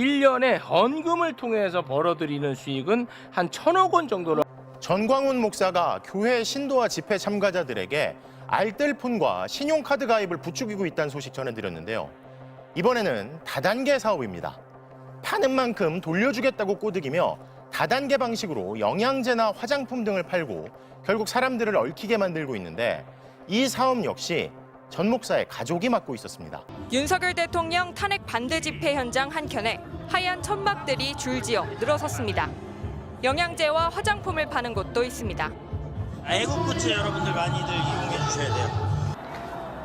1년에 헌금을 통해서 벌어들이는 수익은 한 1,000억 원 정도로. 전광훈 목사가 교회 신도와 집회 참가자들에게 알뜰폰과 신용카드 가입을 부추기고 있다는 소식 전해드렸는데요. 이번에는 다단계 사업입니다. 파는 만큼 돌려주겠다고 꼬드기며 다단계 방식으로 영양제나 화장품 등을 팔고 결국 사람들을 얽히게 만들고 있는데 이 사업 역시 전 목사의 가족이 맡고 있었습니다. 윤석열 대통령 탄핵 반대 집회 현장 한켠에 하얀 천막들이 줄지어 늘어섰습니다. 영양제와 화장품을 파는 곳도 있습니다. 애국구체 여러분들 많이들 이용해 주셔야 돼요.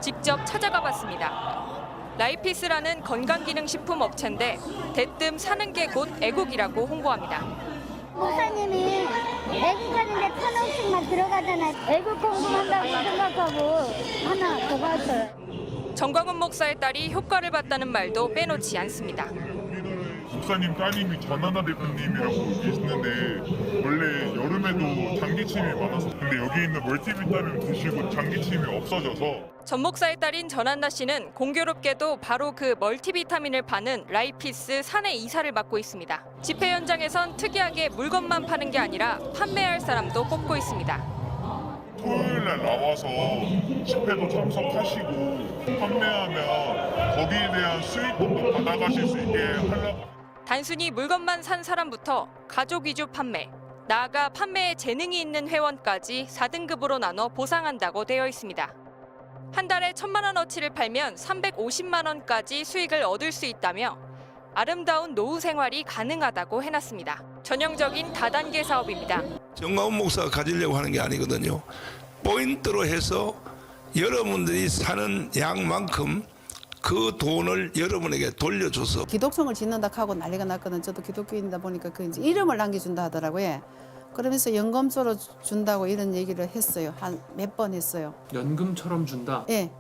직접 찾아가 봤습니다. 라이피스라는 건강기능식품 업체인데 대뜸 사는 게 곧 애국이라고 홍보합니다. 목사님이 애국하는데 1,000원씩만 들어가잖아요. 애국 공부한다고 생각하고 하나 더 봤어요. 정광훈 목사의 딸이 효과를 봤다는 말도 빼놓지 않습니다. 목사님 따님이 전하나 대표님이라고 계시는데 원래 여름에도 장기침이 많아서 근데 여기 있는 멀티비타민 드시고 장기침이 없어져서 전 목사의 딸인 전한나 씨는 공교롭게도 바로 그 멀티비타민을 파는 라이피스 사내 이사를 맡고 있습니다. 집회 현장에선 특이하게 물건만 파는 게 아니라 판매할 사람도 뽑고 있습니다. 토요일날 나와서 집회도 참석하시고 판매하면 거기에 대한 수익금도 받아가실 수 있게 하려고. 단순히 물건만 산 사람부터 가족 위주 판매, 나아가 판매에 재능이 있는 회원까지 4등급으로 나눠 보상한다고 되어 있습니다. 한 달에 1,000만 원어치를 팔면 350만 원까지 수익을 얻을 수 있다며 아름다운 노후 생활이 가능하다고 해놨습니다. 전형적인 다단계 사업입니다. 정광훈 목사가 가지려고 하는 게 아니거든요. 포인트로 해서 여러분들이 사는 양만큼 그 돈을 여러분에게 돌려줘서 기독성을 짓는다 하고 난리가 났거든. 저도 기독교인이다 보니까 그 이제 이름을 남겨준다 하더라고요. 그러면서 연금조로 준다고 이런 얘기를 했어요. 한 몇 번 했어요. 연금처럼 준다? 예.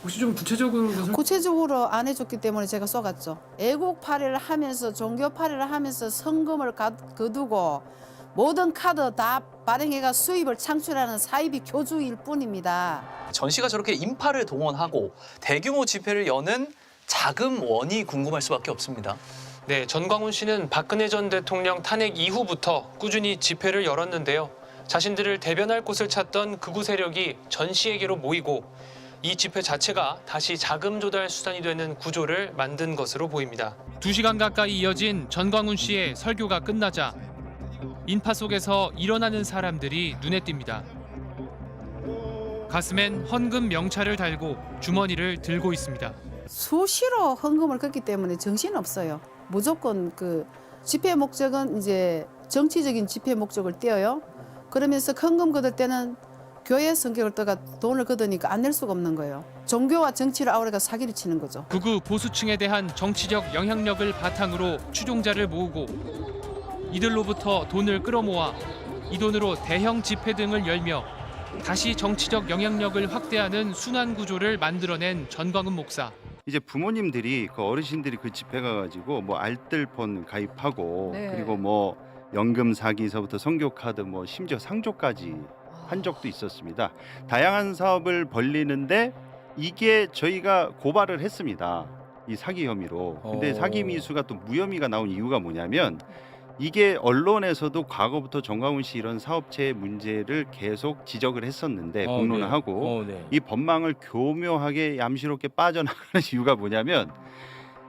혹시 좀 구체적으로 구체적으로 안 해줬기 때문에 제가 쏘갔죠. 애국 파리를 하면서 종교 파리를 하면서 성금을 거두고 모든 카드 다 발행해가 수입을 창출하는 사이비 교주일 뿐입니다. 전시가 저렇게 인파를 동원하고 대규모 집회를 여는 자금원이 궁금할 수밖에 없습니다. 네, 전광훈 씨는 박근혜 전 대통령 탄핵 이후부터 꾸준히 집회를 열었는데요. 자신들을 대변할 곳을 찾던 극우 세력이 전시에게로 모이고 이 집회 자체가 다시 자금 조달 수단이 되는 구조를 만든 것으로 보입니다. 2시간 가까이 이어진 전광훈 씨의 설교가 끝나자 인파 속에서 일어나는 사람들이 눈에 띕니다. 가슴엔 헌금 명찰을 달고 주머니를 들고 있습니다. 수시로 헌금을 걷기 때문에 정신 없어요. 무조건 그 집회 목적은 이제 정치적인 집회 목적을 떼어요. 그러면서 헌금 걷을 때는 교회 성격을 떠가 돈을 걷으니까 안 낼 수가 없는 거예요. 종교와 정치를 아우라가 사기를 치는 거죠. 극우 보수층에 대한 정치적 영향력을 바탕으로 추종자를 모으고 이들로부터 돈을 끌어모아 이 돈으로 대형 집회 등을 열며 다시 정치적 영향력을 확대하는 순환 구조를 만들어낸 전광훈 목사. 이제 부모님들이 그 어르신들이 그 집회 가가지고 뭐 알뜰폰 가입하고 그리고 뭐 연금 사기서부터 선교 카드 뭐 심지어 상조까지 한 적도 있었습니다. 다양한 사업을 벌리는데 이게 저희가 고발을 했습니다. 이 사기 혐의로. 근데 사기 미수가 또 무혐의가 나온 이유가 뭐냐면 이게 언론에서도 과거부터 정광훈 씨 이런 사업체의 문제를 계속 지적을 했었는데 공론을 하고 이 법망을 교묘하게 얌시롭게 빠져나가는 이유가 뭐냐면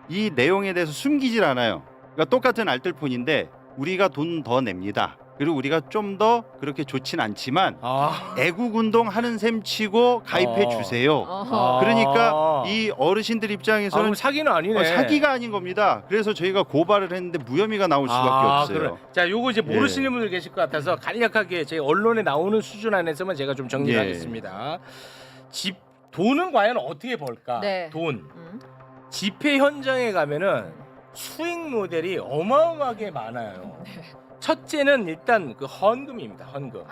이 내용에 대해서 숨기질 않아요. 그러니까 똑같은 알뜰폰인데 우리가 돈 더 냅니다. 그리고 우리가 좀 더 그렇게 좋진 않지만 애국운동 하는 셈 치고 가입해 주세요. 그러니까 이 어르신들 입장에서는 사기는 아니네. 사기가 아닌 겁니다. 그래서 저희가 고발을 했는데 무혐의가 나올 수밖에 없어요. 그래. 자, 요거 이제 모르시는 분들 계실 것 같아서 간략하게 제 언론에 나오는 수준 안에서만 제가 좀 정리를 하겠습니다. 돈은 과연 어떻게 벌까? 돈. 집회 현장에 가면은 수익 모델이 어마어마하게 많아요. 첫째는 일단 그 헌금입니다. 헌금.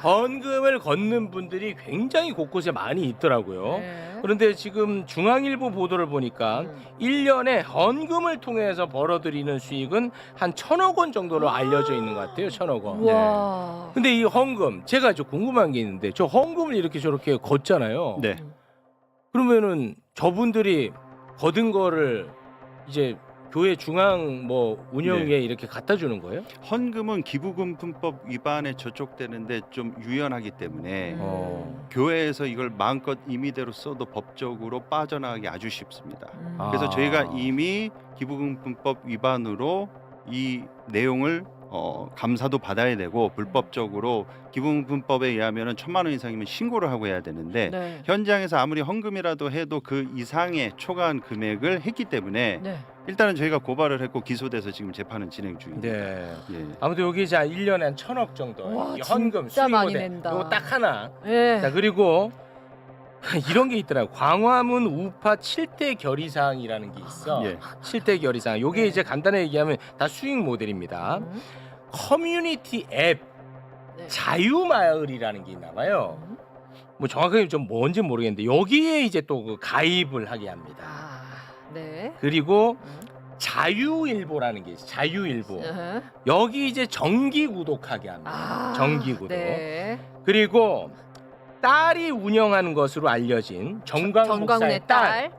헌금을 걷는 분들이 굉장히 곳곳에 많이 있더라고요. 그런데 지금 중앙일보 보도를 보니까 1년에 헌금을 통해서 벌어들이는 수익은 한 1,000억 원 정도로 알려져 있는 것 같아요. 1,000억 원. 근데 이 헌금, 제가 좀 궁금한 게 있는데 저 헌금을 이렇게 저렇게 걷잖아요. 그러면은 저분들이 거둔 거를 이제 교회 중앙 뭐 운영위에 네. 이렇게 갖다 주는 거예요? 헌금은 기부금품법 위반에 저촉되는데 좀 유연하기 때문에 어. 교회에서 이걸 마음껏 임의대로 써도 법적으로 빠져나가기 아주 쉽습니다. 아. 그래서 저희가 이미 기부금품법 위반으로 이 내용을 감사도 받아야 되고 불법적으로 기부금품법에 의하면은 1,000만 원 이상이면 신고를 하고 해야 되는데 네. 현장에서 아무리 헌금이라도 해도 그 이상의 초과한 금액을 했기 때문에 네. 일단은 저희가 고발을 했고 기소돼서 지금 재판은 진행 중입니다. 네. 예. 아무튼 여기 자 1년에 한 1,000억 정도 와, 이 헌금 진짜 수익 많이 모델 낸다. 이거 딱 하나. 예. 자 그리고 이런 게 있더라고. 광화문 우파 7대 결의사항이라는 게 있어. 예. 7대 결의사항. 요게 이제 간단하게 얘기하면 다 수익 모델입니다. 커뮤니티 앱 네. 자유마을이라는 게 있나 봐요. 뭐 정확하게 좀 뭔지 모르겠는데 여기에 이제 또 그 가입을 하게 합니다. 아, 네. 그리고 자유일보라는 게 있어요. 자유일보. 어. 여기 이제 정기 구독하게 합니다. 아, 정기 구독. 네. 그리고 딸이 운영하는 것으로 알려진 정광훈 목사의 정광훈의 딸.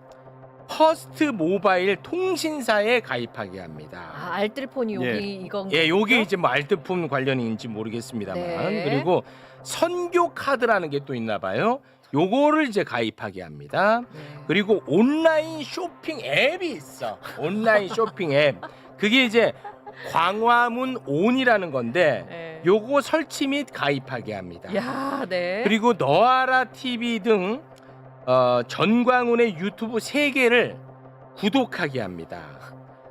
퍼스트 모바일 통신사에 가입하게 합니다. 아, 알뜰폰이 여기 예. 이건. 예, 요게 거죠? 이제 뭐 알뜰폰 관련인지 모르겠습니다만. 네. 그리고 선교 카드라는 게 또 있나 봐요. 요거를 이제 가입하게 합니다. 네. 그리고 온라인 쇼핑 앱이 있어. 온라인 쇼핑 앱. 그게 이제 광화문 온이라는 건데 네. 요거 설치 및 가입하게 합니다. 야, 네. 그리고 너아라 TV 등 전광훈의 유튜브 3개를 구독하게 합니다.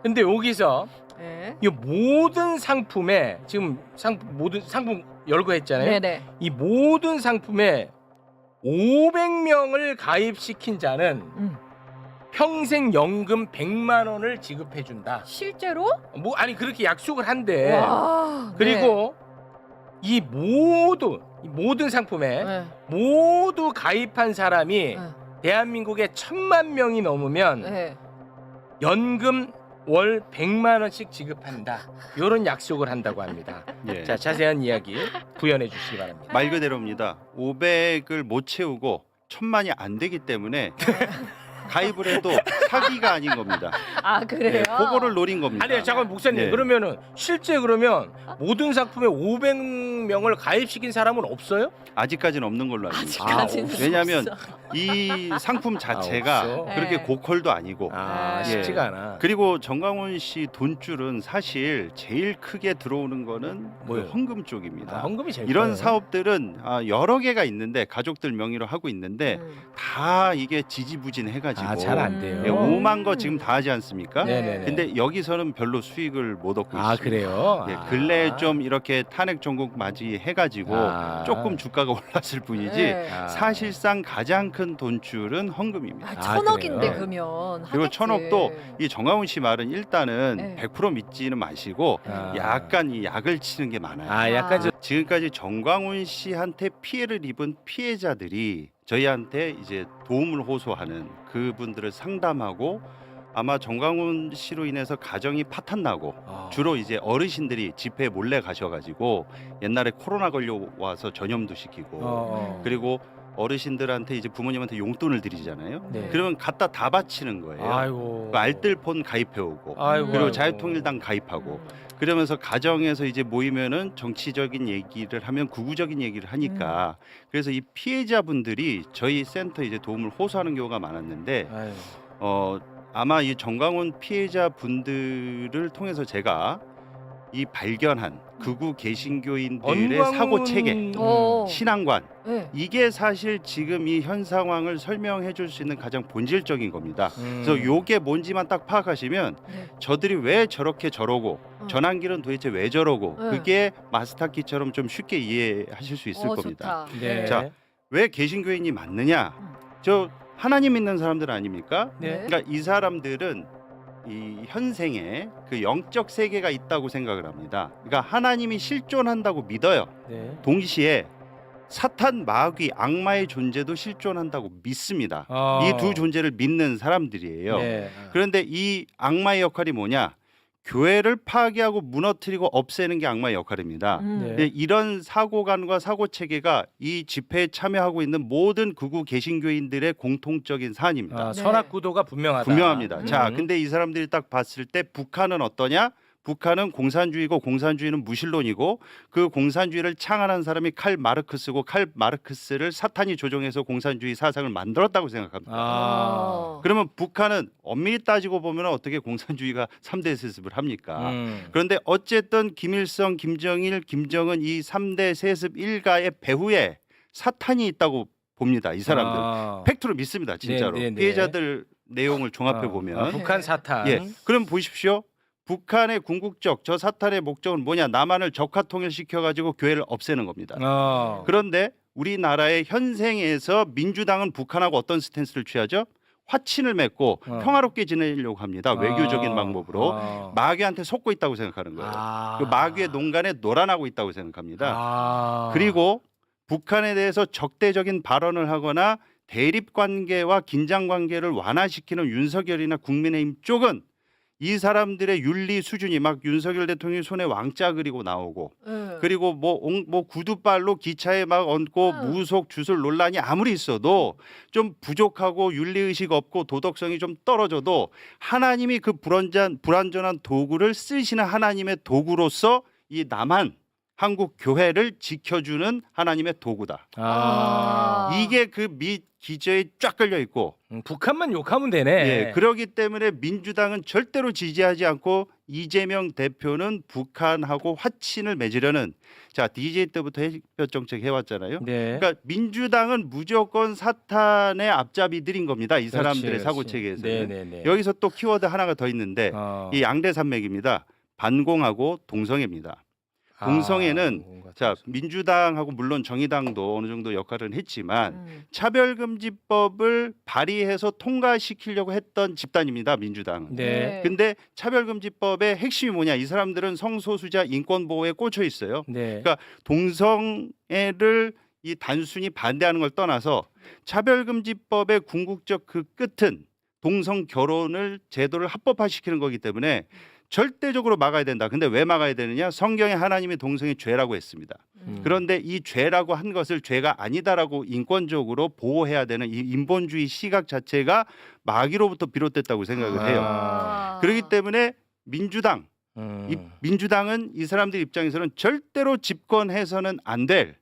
근데 여기서 네. 이 모든 상품에 지금 모든 상품 열거 했잖아요. 네네. 이 모든 상품에 500명을 가입시킨 자는 평생 연금 100만 원을 지급해 준다. 실제로? 뭐 아니 그렇게 약속을 한대. 와. 그리고 이 모든 상품에 네. 모두 가입한 사람이 네. 대한민국에 1,000만 명이 넘으면 네. 연금 월 100만 원씩 지급한다. 이런 약속을 한다고 합니다. 예. 자, 자세한 이야기 구현해 주시기 바랍니다. 말 그대로입니다. 500을 못 채우고 1,000만이 안 되기 때문에 가입을 해도 사기가 아닌 겁니다. 아, 그래요? 네, 그거를 노린 겁니다. 아니 잠깐 목사님 네. 그러면은 실제 그러면 모든 상품에 500명을 가입시킨 사람은 없어요? 아직까지는 없는 걸로 알고 있습니다. 아직까지는 왜냐하면 없어. 이 상품 자체가 없어? 그렇게 네. 고퀄도 아니고 아, 예. 쉽지가 않아. 그리고 정광훈 씨 돈줄은 사실 제일 크게 들어오는 거는 뭐예요? 그 헌금 쪽입니다. 헌금이 제일 이런 커요. 사업들은 여러 개가 있는데 가족들 명의로 하고 있는데 다 이게 지지부진해가지고 잘 안 돼요. 예, 오만 거 지금 다 하지 않습니까? 네네네. 근데 여기서는 별로 수익을 못 얻고 아 있습니다. 그래요? 예, 아. 근래에 좀 이렇게 탄핵 전국 맞이해가지고 아. 조금 주가가 올랐을 뿐이지 네. 아. 사실상 가장 큰 돈줄은 헌금입니다. 아, 아, 1,000억인데 그래요? 그러면 그리고 하겠지. 1,000억도 이 정광훈 씨 말은 일단은 네. 100% 믿지는 마시고 아. 약간 이 약을 치는 게 많아요. 아 약간 저 지금까지 정광훈 씨한테 피해를 입은 피해자들이 저희한테 이제 도움을 호소하는 그분들을 상담하고 아마 정광훈 씨로 인해서 가정이 파탄나고 주로 이제 어르신들이 집회에 몰래 가셔가지고 옛날에 코로나 걸려 와서 전염도 시키고 그리고 어르신들한테 이제 부모님한테 용돈을 드리잖아요. 네. 그러면 갖다 다 바치는 거예요. 아이고. 그 알뜰폰 가입해오고 아이고, 그리고 아이고. 자유통일당 가입하고 그러면서 가정에서 이제 모이면은 정치적인 얘기를 하면 극우적인 얘기를 하니까 그래서 이 피해자분들이 저희 센터 이제 도움을 호소하는 경우가 많았는데 아이고. 아마 이 정광훈 피해자분들을 통해서 제가 이 발견한 극우 개신교인들의 정광훈- 사고 체계, 어. 신앙관 네. 이게 사실 지금 이 현 상황을 설명해 줄 수 있는 가장 본질적인 겁니다. 그래서 요게 뭔지만 딱 파악하시면 네. 저들이 왜 저렇게 저러고 전환길은 도대체 왜 저러고 네. 그게 마스터키처럼 좀 쉽게 이해하실 수 있을 겁니다. 좋다. 네. 자, 왜 개신교인이 맞느냐? 저 하나님 믿는 사람들 아닙니까? 네. 그러니까 이 사람들은 이 현생에 그 영적 세계가 있다고 생각을 합니다. 그러니까 하나님이 실존한다고 믿어요. 네. 동시에 사탄, 마귀, 악마의 존재도 실존한다고 믿습니다. 어. 이 두 존재를 믿는 사람들이에요. 네. 그런데 이 악마의 역할이 뭐냐? 교회를 파괴하고 무너뜨리고 없애는 게 악마의 역할입니다. 네. 이런 사고관과 사고 체계가 이 집회에 참여하고 있는 모든 극우 개신교인들의 공통적인 사안입니다. 아, 선악 구도가 분명하다. 분명합니다. 자, 근데 이 사람들이 딱 봤을 때 북한은 어떠냐? 북한은 공산주의고 공산주의는 무신론이고 그 공산주의를 창안한 사람이 칼 마르크스고 칼 마르크스를 사탄이 조종해서 공산주의 사상을 만들었다고 생각합니다. 아. 그러면 북한은 엄밀히 따지고 보면 어떻게 공산주의가 3대 세습을 합니까? 그런데 어쨌든 김일성, 김정일, 김정은 이 3대 세습 일가의 배후에 사탄이 있다고 봅니다. 이 사람들. 아. 팩트로 믿습니다. 진짜로. 네, 네, 네. 피해자들 내용을 종합해 보면 북한 사탄. 예. 그럼 보십시오. 북한의 궁극적 저 사탄의 목적은 뭐냐? 남한을 적화 통일시켜 가지고 교회를 없애는 겁니다. 그런데 우리나라의 현생에서 민주당은 북한하고 어떤 스탠스를 취하죠? 화친을 맺고 평화롭게 지내려고 합니다. 외교적인 방법으로 마귀한테 속고 있다고 생각하는 거예요. 그 마귀의 농간에 놀아나고 있다고 생각합니다. 그리고 북한에 대해서 적대적인 발언을 하거나 대립 관계와 긴장 관계를 완화시키는 윤석열이나 국민의힘 쪽은 이 사람들의 윤리 수준이 막 윤석열 대통령이 손에 왕자 그리고 나오고 그리고 뭐 구두발로 기차에 막 얹고 무속 주술 논란이 아무리 있어도 좀 부족하고 윤리의식 없고 도덕성이 좀 떨어져도 하나님이 그 불완전한 도구를 쓰시는 하나님의 도구로서 이 남한 한국 교회를 지켜주는 하나님의 도구다. 이게 그 밑 기저에 쫙 걸려 있고 북한만 욕하면 되네. 예, 그렇기 때문에 민주당은 절대로 지지하지 않고 이재명 대표는 북한하고 화친을 맺으려는 자 DJ 때부터 햇볕 정책 해왔잖아요. 네. 그러니까 민주당은 무조건 사탄의 앞잡이들인 겁니다. 이 사람들의 그렇지, 사고 그렇지. 체계에서는. 네네네. 여기서 또 키워드 하나가 더 있는데 이 양대 산맥입니다. 반공하고 동성애입니다. 동성애는 자 민주당하고 물론 정의당도 어느 정도 역할은 했지만 차별금지법을 발의해서 통과시키려고 했던 집단입니다. 민주당은. 네. 근데 차별금지법의 핵심이 뭐냐? 이 사람들은 성소수자 인권 보호에 꽂혀 있어요. 네. 그러니까 동성애를 이 단순히 반대하는 걸 떠나서 차별금지법의 궁극적 그 끝은 동성 결혼을 제도를 합법화시키는 거기 때문에 절대적으로 막아야 된다. 근데 왜 막아야 되느냐? 성경에 하나님이 동성애 죄라고 했습니다. 그런데 이 죄라고 한 것을 죄가 아니다라고 인권적으로 보호해야 되는 이 인본주의 시각 자체가 마귀로부터 비롯됐다고 생각을 해요. 그렇기 때문에 민주당, 민주당은 이 사람들 입장에서는 절대로 집권해서는 안 될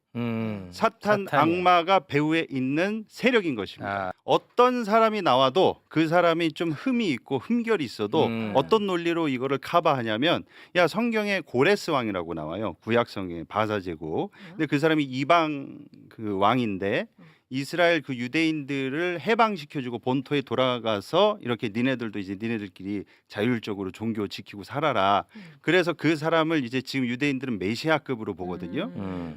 사탄 악마가 배후에 있는 세력인 것입니다. 어떤 사람이 나와도 그 사람이 좀 흠이 있고 흠결이 있어도 어떤 논리로 이거를 커버하냐면 야 성경에 고레스 왕이라고 나와요. 구약 성경에 바사제국. 근데 그 사람이 이방 그 왕인데 이스라엘 그 유대인들을 해방시켜주고 본토에 돌아가서 이렇게 니네들도 이제 니네들끼리 자율적으로 종교 지키고 살아라. 그래서 그 사람을 이제 지금 유대인들은 메시아급으로 보거든요.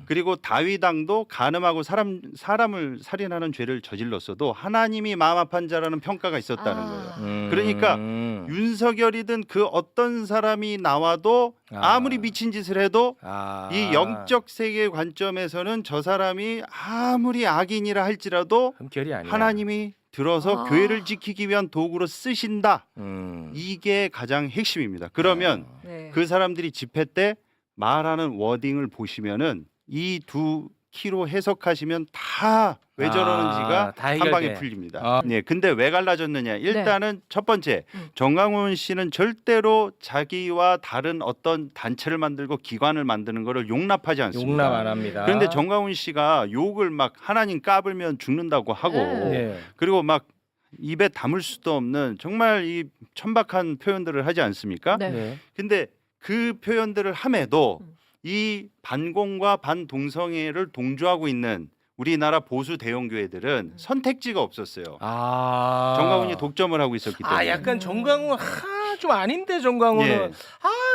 그리고 다윗 왕도 간음하고 사람을 살인하는 죄를 저질렀어도 하나님이 마음 아픈 자라는 평가가 있었다는 거예요. 그러니까 윤석열이든 그 어떤 사람이 나와도 아무리 미친 짓을 해도 이 영적 세계 관점에서는 저 사람이 아무리 악인이라 할지라도 흠결이 아니야. 하나님이 들어서 교회를 지키기 위한 도구로 쓰신다. 이게 가장 핵심입니다. 그러면 그 사람들이 집회 때 말하는 워딩을 보시면은 이 두 키로 해석하시면 다 왜 저러는지가 다 한 방에 풀립니다. 네, 근데 왜 갈라졌느냐? 일단은 첫 번째, 정강훈 씨는 절대로 자기와 다른 어떤 단체를 만들고 기관을 만드는 것을 용납하지 않습니다. 용납 안 합니다. 그런데 정강훈 씨가 욕을 막 하나님 까불면 죽는다고 하고 그리고 막 입에 담을 수도 없는 정말 이 천박한 표현들을 하지 않습니까? 근데 그 표현들을 함에도 이 반공과 반동성애를 동조하고 있는 우리나라 보수 대형교회들은 선택지가 없었어요. 정강훈이 독점을 하고 있었기 때문에. 약간 정강훈 좀 아닌데 정강훈은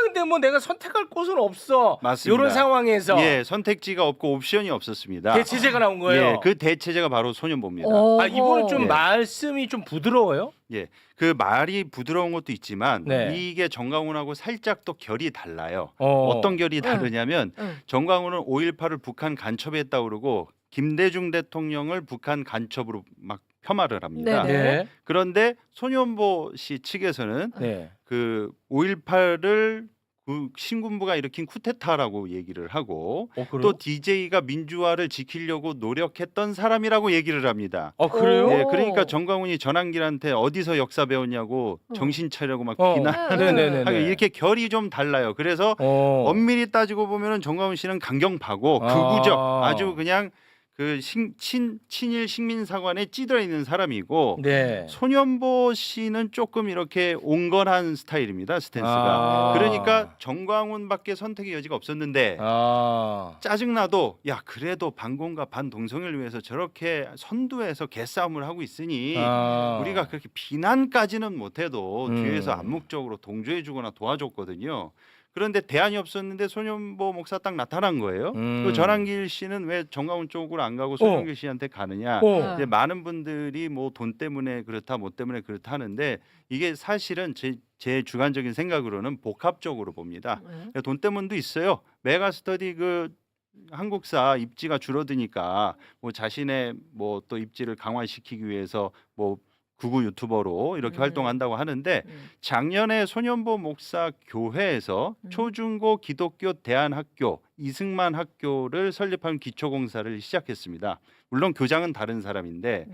근데 뭐 내가 선택할 곳은 없어. 맞습니다. 이런 상황에서 선택지가 없고 옵션이 없었습니다. 대체제가 나온 거예요. 그 대체제가 바로 소년보입니다. 이분은 좀 말씀이 좀 부드러워요? 그 말이 부드러운 것도 있지만 이게 정강훈하고 살짝 또 결이 달라요. 어떤 결이 다르냐면 정강훈은 5.18을 북한 간첩했다고 그러고 김대중 대통령을 북한 간첩으로 막 폄하를 합니다. 네. 그런데 손현보 씨 측에서는 네. 그 5.18을 그 신군부가 일으킨 쿠데타라고 얘기를 하고 또 DJ가 민주화를 지키려고 노력했던 사람이라고 얘기를 합니다. 그래요? 네, 그러니까 정광훈이 전한길한테 어디서 역사 배웠냐고 정신 차리라고 막 비난하는 네네네. 이렇게 결이 좀 달라요. 그래서 엄밀히 따지고 보면은 정광훈 씨는 강경파고 극우적 아주 그냥 그 친일 식민사관에 찌들어 있는 사람이고 네. 손현보 씨는 조금 이렇게 온건한 스타일입니다. 스탠스가. 그러니까 정광훈밖에 선택의 여지가 없었는데 짜증나도 야 그래도 반공과 반동성을 위해서 저렇게 선두에서 개싸움을 하고 있으니 우리가 그렇게 비난까지는 못해도 뒤에서 암묵적으로 동조해주거나 도와줬거든요. 그런데 대안이 없었는데 손현보 목사 딱 나타난 거예요. 또 전한길 씨는 왜 정광훈 쪽으로 안 가고 손현길 씨한테 가느냐. 이제 많은 분들이 뭐 돈 때문에 그렇다 뭐 때문에 그렇다 하는데 이게 사실은 제 주관적인 생각으로는 복합적으로 봅니다. 돈 때문도 있어요. 메가스터디 그 한국사 입지가 줄어드니까 뭐 자신의 뭐 또 입지를 강화시키기 위해서 뭐 극우 유튜버로 이렇게 활동한다고 하는데 작년에 손현보 목사 교회에서 초중고 기독교 대안학교 이승만 학교를 설립한 기초공사를 시작했습니다. 물론 교장은 다른 사람인데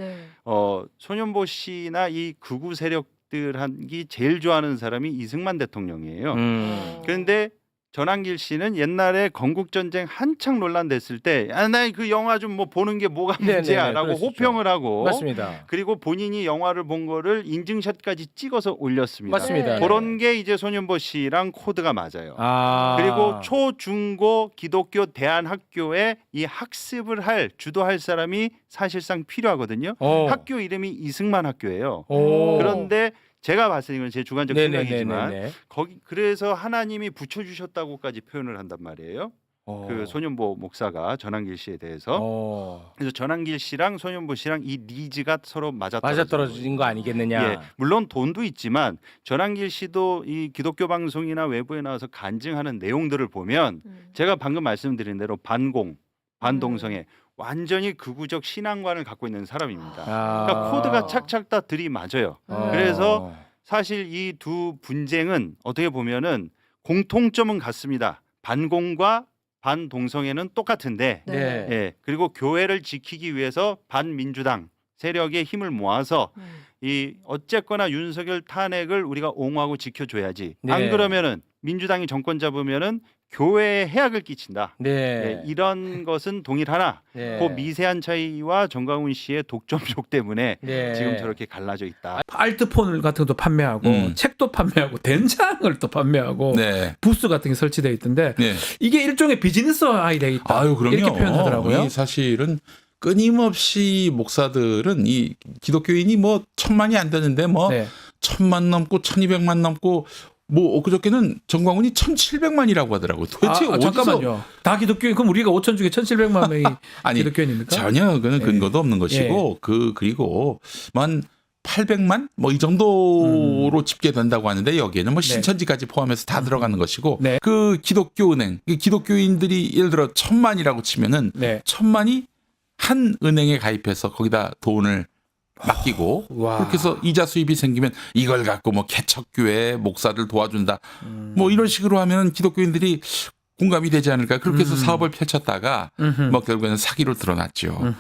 손현보 씨나 이 극우 세력들이 제일 좋아하는 사람이 이승만 대통령이에요. 그런데 전한길 씨는 옛날에 건국전쟁 한창 논란됐을 때 나 그 영화 좀 뭐 보는 게 뭐가 문제야라고 호평을 하고 맞습니다. 그리고 본인이 영화를 본 거를 인증샷까지 찍어서 올렸습니다. 맞습니다. 그런 게 이제 손현보 씨랑 코드가 맞아요. 그리고 초중고 기독교 대안학교에 이 학습을 주도할 사람이 사실상 필요하거든요. 학교 이름이 이승만 학교예요. 그런데 제가 봤을 때 이건 제 주관적 생각이지만 그래서 하나님이 붙여주셨다고까지 표현을 한단 말이에요. 그 손현보 목사가 전한길 씨에 대해서 그래서 전한길 씨랑 손현보 씨랑 이 니즈가 서로 맞아떨어진 거 아니겠느냐. 예, 물론 돈도 있지만 전한길 씨도 이 기독교 방송이나 외부에 나와서 간증하는 내용들을 보면 제가 방금 말씀드린 대로 반동성애 완전히 극우적 신앙관을 갖고 있는 사람입니다. 그러니까 코드가 착착 다 들이맞아요. 그래서 사실 이 두 분쟁은 어떻게 보면은 공통점은 같습니다. 반공과 반동성애는 똑같은데 예, 그리고 교회를 지키기 위해서 반민주당 세력의 힘을 모아서 이 어쨌거나 윤석열 탄핵을 우리가 옹호하고 지켜줘야지. 안 그러면은 민주당이 정권 잡으면은 교회에 해악을 끼친다. 이런 것은 동일하나 그 미세한 차이와 정광훈 씨의 독점적 때문에 지금 저렇게 갈라져 있다. 알트폰 같은 것도 판매하고 책도 판매하고 된장을 또 판매하고 부스 같은 게 설치되어 있던데 이게 일종의 비즈니스 하이 돼 있다. 그럼요. 이렇게 표현하더라고요. 이 사실은 끊임없이 목사들은 이 기독교인이 뭐 1000만이 안 되는데 뭐 1000만 넘고 1200만 넘고 뭐 엊그저께는 정광훈이 1700만이라고 하더라고요. 도대체 어디서 잠깐만요. 다 기독교인 그럼 우리가 5천 중에 1700만 명이 기독교인입니까? 전혀 그는 근거도 없는 것이고 그리고 만 800만 뭐 이 정도로 집계된다고 하는데 여기에는 뭐 신천지까지 포함해서 다 들어가는 것이고 그 기독교은행 기독교인들이 예를 들어 1000만이라고 치면은 1000만이 한 은행에 가입해서 거기다 돈을 맡기고 그렇게 해서 이자 수입이 생기면 이걸 갖고 뭐 개척교회 목사를 도와준다 뭐 이런 식으로 하면 기독교인들이 공감이 되지 않을까 그렇게 해서 사업을 펼쳤다가 뭐 결국에는 사기로 드러났죠.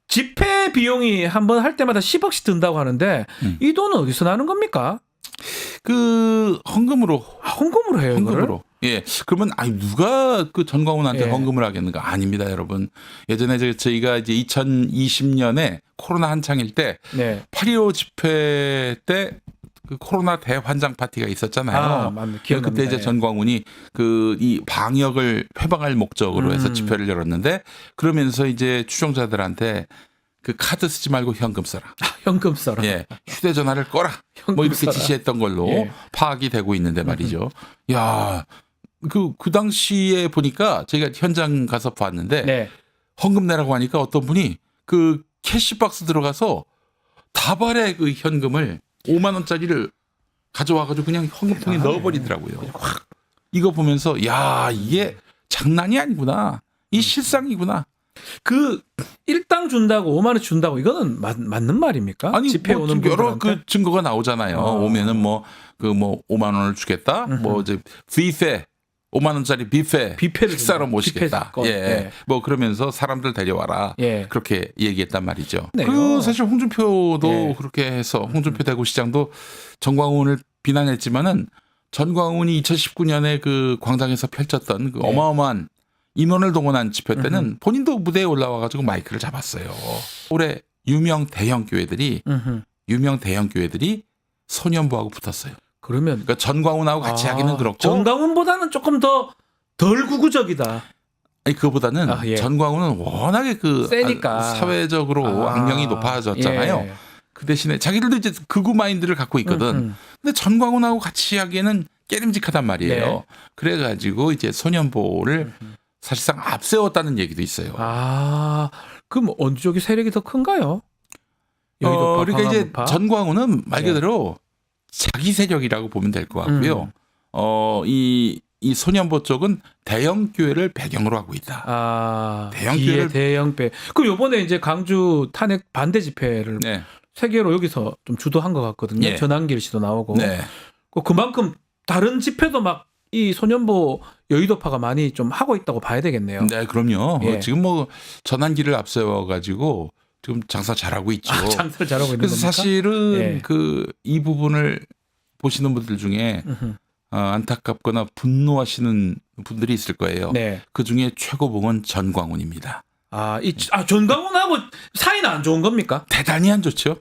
집회 비용이 한번 할 때마다 10억씩 든다고 하는데 이 돈은 어디서 나는 겁니까? 그 헌금으로 헌금으로 해요. 헌금으로. 그러면 누가 그 전광훈한테 헌금을 하겠는가? 아닙니다, 여러분. 예전에 저희가 이제 2020년에 코로나 한창일 때 8.15 집회 때 그 코로나 대환장 파티가 있었잖아요. 그때 이제 전광훈이 이 방역을 회방할 목적으로 해서 집회를 열었는데 그러면서 이제 추종자들한테 그 카드 쓰지 말고 현금 써라. 현금 써라. 휴대전화를 꺼라. 뭐 이렇게 써라. 지시했던 걸로 파악이 되고 있는데 말이죠. 야, 그 당시에 보니까 저희가 현장 가서 봤는데 헌금 내라고 하니까 어떤 분이 그 캐시박스 들어가서 다발의 그 현금을 5만 원짜리를 가져와가지고 그냥 헌금통에 넣어버리더라고요. 이거 보면서 야 이게 장난이 아니구나. 이 실상이구나. 그 일당 준다고 5만 원 준다고 이거는 맞는 말입니까? 아니 집회 뭐 오는 여러 분들한테? 그 증거가 나오잖아요. 오면은 뭐 5만 원을 주겠다. 뭐 이제 뷔페 5만 원짜리 뷔페를 식사로 모시겠다. 뷔페 예. 뭐 그러면서 사람들 데려와라. 예. 그렇게 얘기했단 말이죠. 네요. 그 사실 홍준표도 예. 그렇게 해서 홍준표 대구시장도 전광훈을 비난했지만은 전광훈이 2019년에 그 광장에서 펼쳤던 그 어마어마한 인원을 동원한 집회 때는 본인도 무대에 올라와 가지고 마이크를 잡았어요. 올해 유명 대형 교회들이 소년부하고 붙었어요. 그러면 그러니까 전광훈하고 같이 하기는 그렇고 전광훈보다는 조금 더 덜 구구적이다. 아니 그거보다는 예. 전광훈은 워낙에 그 세니까. 사회적으로 악명이 높아졌잖아요. 예. 그 대신에 자기들도 이제 극우 마인드를 갖고 있거든. 근데 전광훈하고 같이 하기에는 깨름직하단 말이에요. 네. 그래가지고 이제 소년보를 사실상 앞세웠다는 얘기도 있어요. 그럼 어느 쪽이 세력이 더 큰가요? 여의도파, 그러니까 이제 광화문파? 전광훈은 말 그대로 자기 세력이라고 보면 될 것 같고요. 이 소년보 쪽은 대형 교회를 배경으로 하고 있다. 대형 교회를 대형배. 그 요번에 이제 광주 탄핵 반대 집회를 세계로 여기서 좀 주도한 것 같거든요. 예. 전한길 씨도 나오고. 네. 그만큼 다른 집회도 막 이 소년보 여의도파가 많이 좀 하고 있다고 봐야 되겠네요. 네, 그럼요. 예. 지금 뭐 전환기를 앞세워 가지고 지금 장사 잘하고 있죠. 장사를 잘하고 있는 그래서 겁니까? 사실은 예. 그 이 부분을 보시는 분들 중에 안타깝거나 분노하시는 분들이 있을 거예요. 네. 그 중에 최고봉은 전광훈입니다. 전광훈하고 사이는 안 좋은 겁니까? 대단히 안 좋죠.